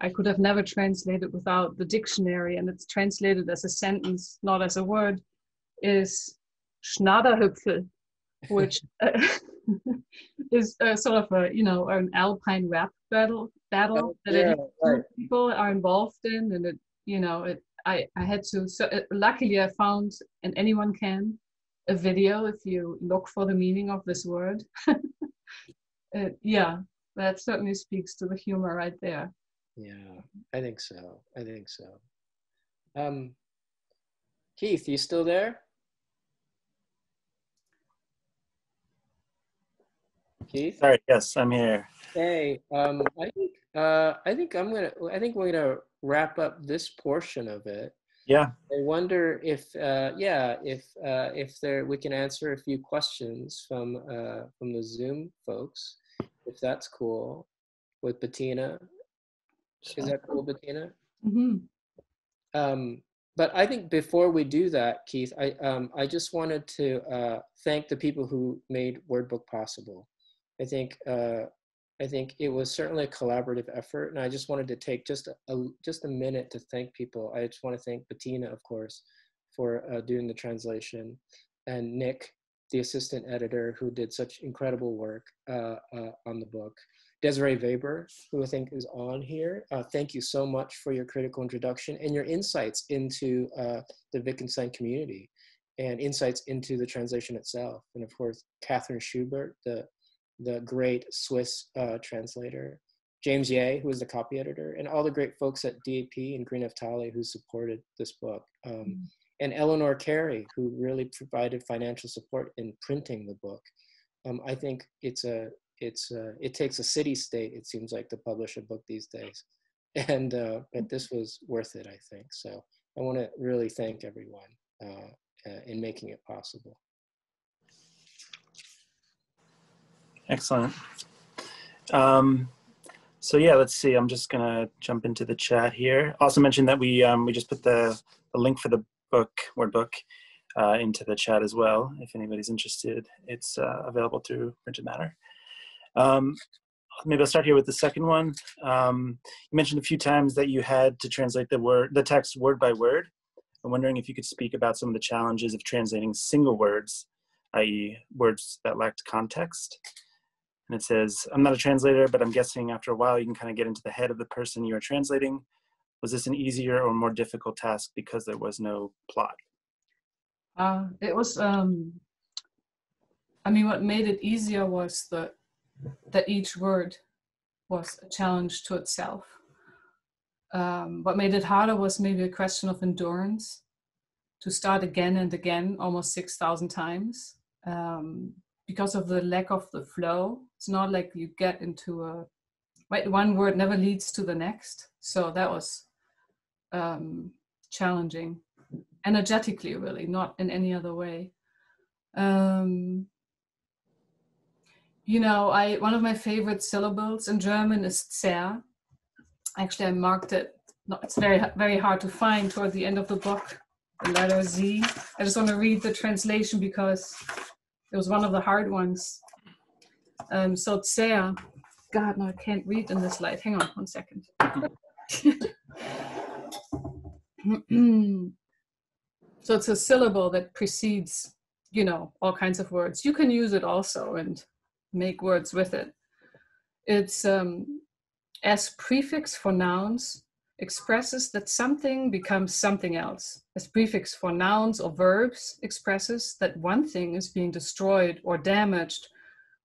I could have never translated without the dictionary, and it's translated as a sentence, not as a word, is Schnaderhüpfel, which is sort of a, you know, an alpine rap battle that people are involved in, and it, you know, I had to, so luckily I found, and anyone can, a video if you look for the meaning of this word. Yeah, that certainly speaks to the humor right there. Yeah, I think so. Keith, you still there? Keith? Sorry, yes, I'm here. Hey, I think we're gonna wrap up this portion of it. Yeah. I wonder if we can answer a few questions from the Zoom folks, if that's cool with Bettina. Is that cool, Bettina? Mm-hmm. But I think before we do that, Keith, I just wanted to thank the people who made WordBook possible. I think it was certainly a collaborative effort, and I just wanted to take just a minute to thank people. I just want to thank Bettina, of course, for doing the translation, and Nick, the assistant editor, who did such incredible work on the book. Desiree Weber, who I think is on here, thank you so much for your critical introduction and your insights into the Wittgenstein community and insights into the translation itself. And of course, Catherine Schubert, the great Swiss translator, James Ye, who is the copy editor, and all the great folks at DAP and Green Naftali who supported this book. And Eleanor Carey, who really provided financial support in printing the book. I think it takes a city-state, it seems like, to publish a book these days. And but this was worth it, I think. So I want to really thank everyone in making it possible. Excellent. So yeah, let's see. I'm just gonna jump into the chat here. Also mention that we just put the link for the word book into the chat as well. If anybody's interested, it's available through Printed Matter. Maybe I'll start here with the second one. You mentioned a few times that you had to translate the text word by word. I'm wondering if you could speak about some of the challenges of translating single words, i.e. words that lacked context. And it says, I'm not a translator, but I'm guessing after a while you can kind of get into the head of the person you are translating. Was this an easier or more difficult task because there was no plot? It was, I mean, what made it easier was that each word was a challenge to itself. What made it harder was maybe a question of endurance, to start again and again, almost 6,000 times, because of the lack of the flow. It's not like you get into one word never leads to the next. So that was challenging, energetically, really, not in any other way. One of my favorite syllables in German is sehr. Actually, I marked it. No, it's very, very hard to find toward the end of the book, the letter Z. I just want to read the translation because it was one of the hard ones. So sehr, God, no, I can't read in this light. Hang on 1 second. So it's a syllable that precedes, all kinds of words. You can use it also and make words with it. It's as prefix for nouns, expresses that something becomes something else. As prefix for nouns or verbs, expresses that one thing is being destroyed or damaged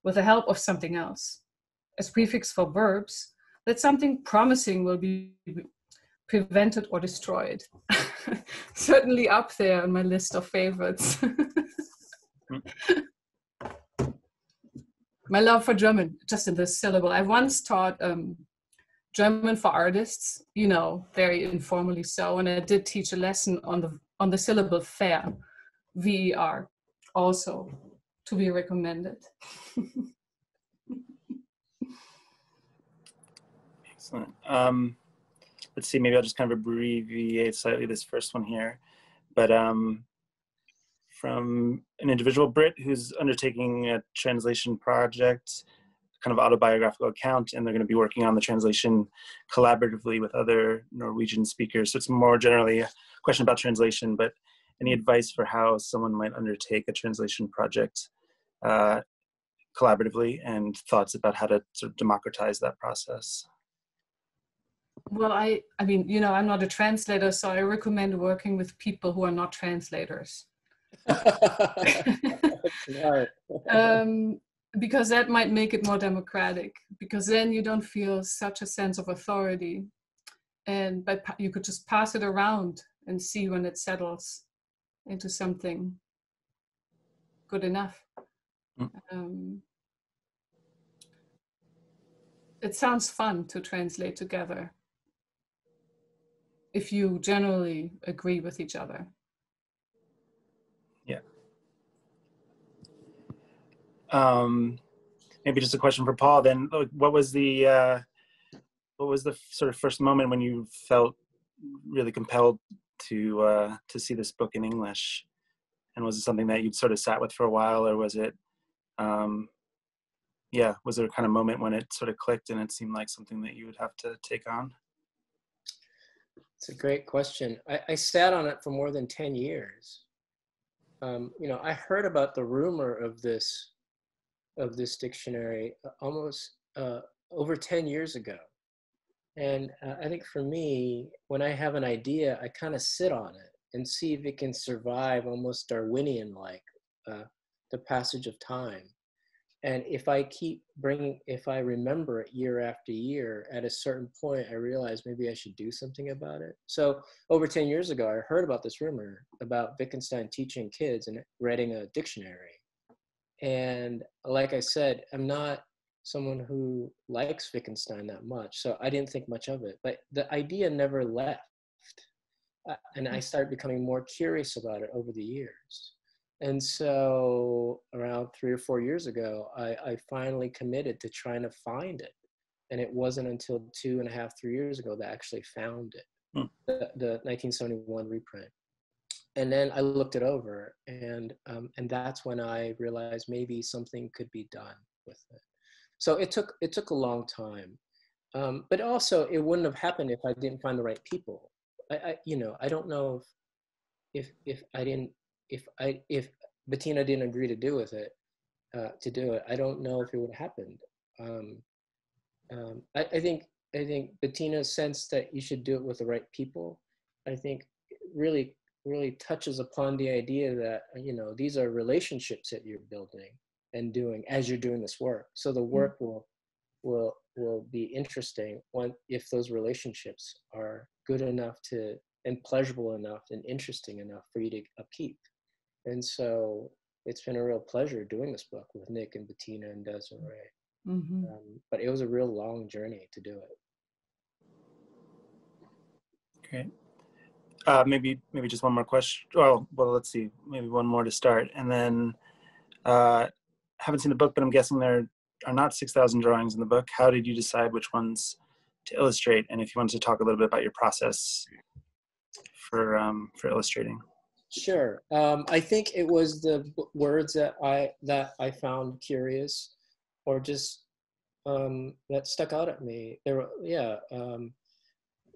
with the help of something else. As prefix for verbs, that something promising will be prevented or destroyed. Certainly up there on my list of favorites. My love for German, just in this syllable. I once taught German for artists, very informally so, and I did teach a lesson on the syllable ver, V-E-R, also to be recommended. Excellent. Let's see, maybe I'll just kind of abbreviate slightly this first one here. But from an individual Brit who's undertaking a translation project, kind of autobiographical account, and they're going to be working on the translation collaboratively with other Norwegian speakers. So it's more generally a question about translation, but any advice for how someone might undertake a translation project collaboratively, and thoughts about how to sort of democratize that process? Well, I mean, I'm not a translator, so I recommend working with people who are not translators. Because that might make it more democratic, because then you don't feel such a sense of authority, but you could just pass it around and see when it settles into something good enough. It sounds fun to translate together if you generally agree with each other. Yeah. Maybe just a question for Paul then. What was the sort of first moment when you felt really compelled to see this book in English? And was it something that you'd sort of sat with for a while, or was it, was there a kind of moment when it sort of clicked and it seemed like something that you would have to take on? It's a great question. I sat on it for more than 10 years. I heard about the rumor of this dictionary almost over 10 years ago. And I think for me, when I have an idea, I kind of sit on it and see if it can survive almost Darwinian-like the passage of time. And if I remember it year after year, at a certain point, I realized maybe I should do something about it. So over 10 years ago, I heard about this rumor about Wittgenstein teaching kids and reading a dictionary. And like I said, I'm not someone who likes Wittgenstein that much, so I didn't think much of it. But the idea never left. And I started becoming more curious about it over the years. And so around 3 or 4 years ago, I finally committed to trying to find it. And it wasn't until 2.5, 3 years ago that I actually found it, the 1971 reprint. And then I looked it over, and that's when I realized maybe something could be done with it. So it took a long time, but also it wouldn't have happened if I didn't find the right people. I don't know if Bettina didn't agree to do it, I don't know if it would have happened. I think Bettina's sense that you should do it with the right people, I think really touches upon the idea that, these are relationships that you're building and doing as you're doing this work. So the work will will be interesting if those relationships are good enough to and pleasurable enough and interesting enough for you to upkeep. And so it's been a real pleasure doing this book with Nick and Bettina and Desiree. Mm-hmm. But it was a real long journey to do it. Great. Maybe just one more question. Well, let's see. Maybe one more to start, and then haven't seen the book, but I'm guessing there are not 6,000 drawings in the book. How did you decide which ones to illustrate? And if you wanted to talk a little bit about your process for illustrating. Sure. I think it was the words that I found curious, or just that stuck out at me. There were,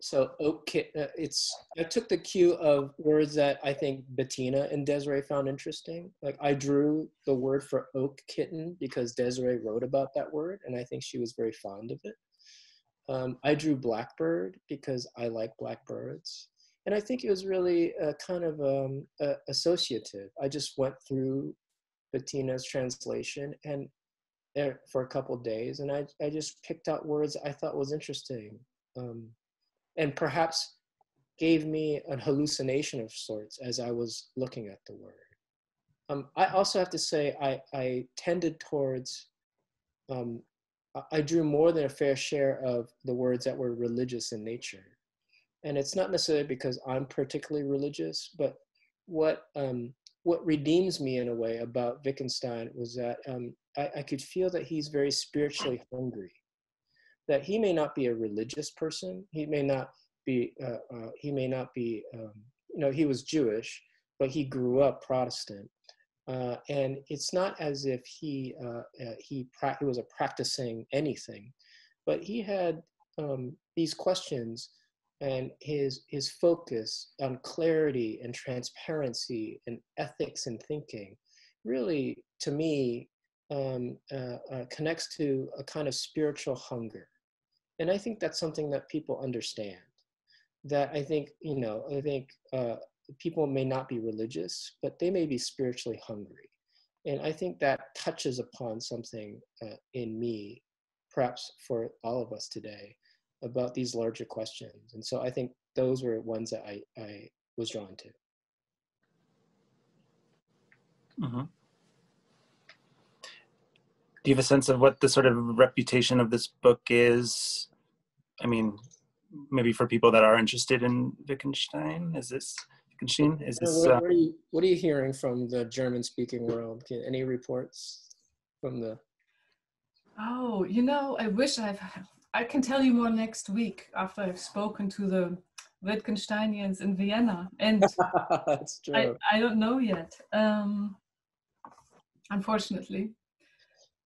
so oak I took the cue of words that I think Bettina and Desiree found interesting. Like, I drew the word for oak kitten because Desiree wrote about that word, and I think she was very fond of it. I drew blackbird because I like blackbirds. And I think it was really kind of associative. I just went through Bettina's translation and for a couple of days, and I just picked out words I thought was interesting, and perhaps gave me a hallucination of sorts as I was looking at the word. I also have to say I tended towards, I drew more than a fair share of the words that were religious in nature. And it's not necessarily because I'm particularly religious, but what redeems me in a way about Wittgenstein was that I could feel that he's very spiritually hungry. That he may not be a religious person, he may not be, he was Jewish, but he grew up Protestant, and it's not as if he was a practicing anything, but he had these questions. And his focus on clarity and transparency and ethics and thinking really, to me, connects to a kind of spiritual hunger. And I think that's something that people understand. That I think, people may not be religious, but they may be spiritually hungry. And I think that touches upon something in me, perhaps for all of us today, about these larger questions. And so I think those were ones that I was drawn to. Mm-hmm. Do you have a sense of what the sort of reputation of this book is? I mean, maybe for people that are interested in Wittgenstein, is this? What are you hearing from the German-speaking world? Any reports from the? Oh, I wish I can tell you more next week after I've spoken to the Wittgensteinians in Vienna, and That's true. I don't know yet. Unfortunately,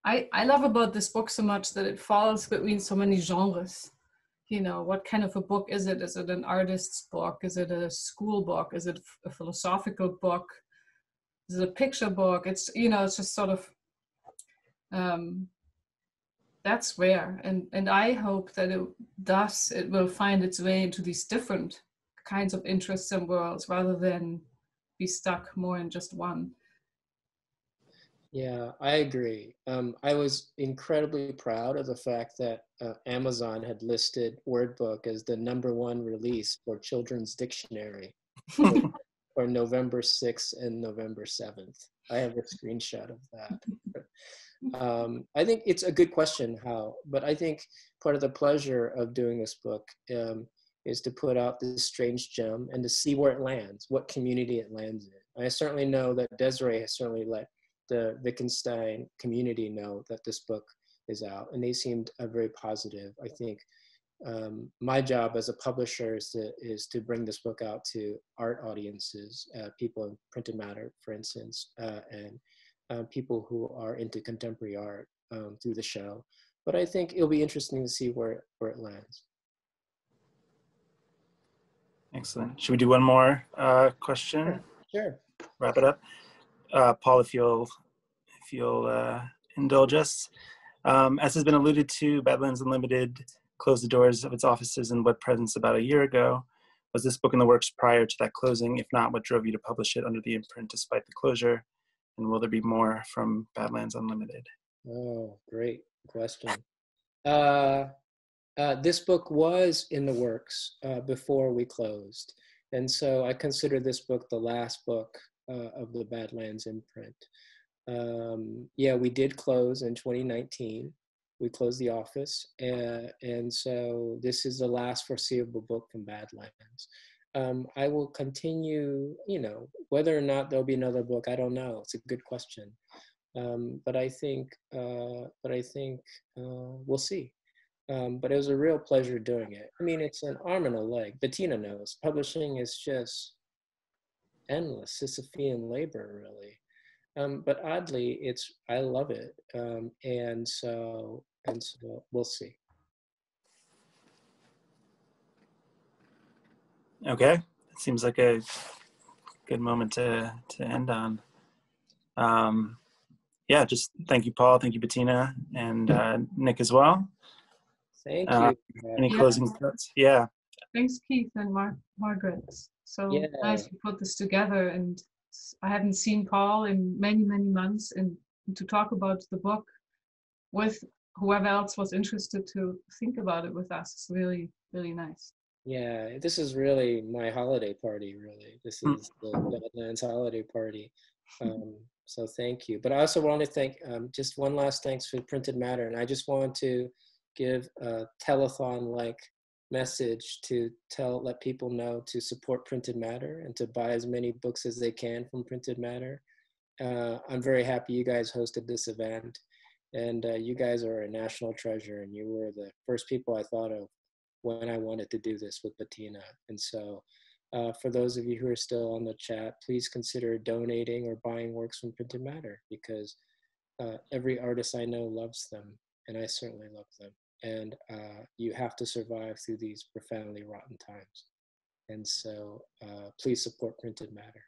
I love about this book so much that it falls between so many genres. What kind of a book is it? Is it an artist's book? Is it a school book? Is it a philosophical book? Is it a picture book? It's it's just sort of that's rare, and I hope that it will find its way into these different kinds of interests and worlds rather than be stuck more in just one. Yeah, I agree. I was incredibly proud of the fact that Amazon had listed WordBook as the #1 release for children's dictionary for November 6th and November 7th. I have a screenshot of that. I think it's a good question but I think part of the pleasure of doing this book is to put out this strange gem and to see where it lands, what community it lands in. I certainly know that Desiree has certainly let the Wittgenstein community know that this book is out, and they seemed very positive. I think my job as a publisher is to bring this book out to art audiences, people in printed matter, for instance, and people who are into contemporary art through the show. But I think it'll be interesting to see where it lands. Excellent. Should we do one more question? Sure. Wrap it up. Paul, if you'll indulge us. As has been alluded to, Badlands Unlimited closed the doors of its offices and web presence about a year ago. Was this book in the works prior to that closing? If not, what drove you to publish it under the imprint despite the closure? And will there be more from Badlands Unlimited? Oh, great question. This book was in the works before we closed. And so I consider this book the last book of the Badlands imprint. Yeah, we did close in 2019. We closed the office. And so this is the last foreseeable book from Badlands. I will continue, you know, whether or not there'll be another book, I don't know. It's a good question. But I think we'll see. But it was a real pleasure doing it. I mean, it's an arm and a leg. Bettina knows. Publishing is just endless Sisyphean labor, really. But oddly, I love it. And so we'll see. Okay, it seems like a good moment to end on. Yeah, just thank you, Paul. Thank you, Bettina, and Nick as well. Thank you. Any closing thoughts? Yeah. Thanks, Keith and Margaret. So nice to put this together. And I haven't seen Paul in many, many months, and to talk about the book with whoever else was interested to think about it with us is really, really nice. Yeah, this is really my holiday party, really. This is the Badlands holiday party. So thank you. But I also want to thank, just one last thanks for Printed Matter. And I just want to give a telethon-like message to let people know to support Printed Matter and to buy as many books as they can from Printed Matter. I'm very happy you guys hosted this event. And you guys are a national treasure, and you were the first people I thought of when I wanted to do this with Bettina. And so for those of you who are still on the chat, please consider donating or buying works from Printed Matter, because every artist I know loves them, and I certainly love them. And you have to survive through these profoundly rotten times. And so please support Printed Matter.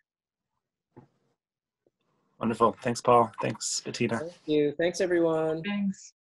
Wonderful. Thanks, Paul. Thanks, Bettina. Thank you. Thanks, everyone. Thanks.